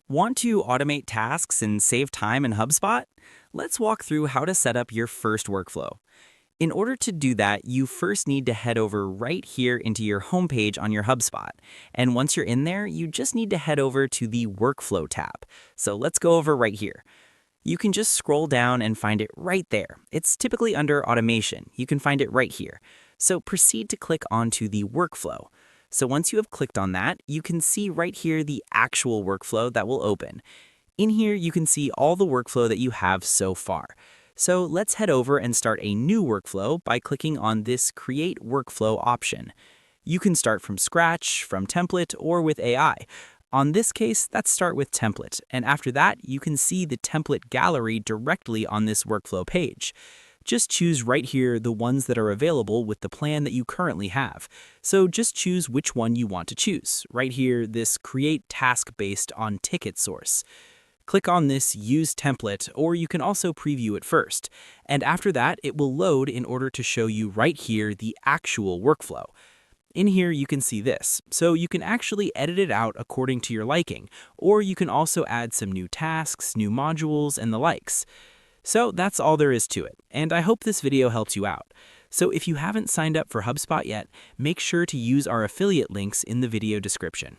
Want to automate tasks and save time in HubSpot? Let's walk through how to set up your first workflow. In order to do that, you first need to head over right here into your homepage on your HubSpot. And once you're in there, you just need to head over to the Workflow tab. So let's go over right here. You can just scroll down and find it right there. It's typically under Automation. You can find it right here. So proceed to click onto the Workflow. So once you have clicked on that, you can see right here the actual workflow that will open. In here, you can see all the workflow that you have so far. So let's head over and start a new workflow by clicking on this Create Workflow option. You can start from scratch, from template, or with AI. On this case, let's start with template, and after that, you can see the template gallery directly on this workflow page. Just choose right here the ones that are available with the plan that you currently have. So just choose which one you want to choose. Right here, this Create Task based on Ticket Source. Click on this Use Template, or you can also preview it first. And after that, it will load in order to show you right here the actual workflow. In here, you can see this, so you can actually edit it out according to your liking, or you can also add some new tasks, new modules, and the likes. So that's all there is to it, and I hope this video helps you out. So if you haven't signed up for HubSpot yet, make sure to use our affiliate links in the video description.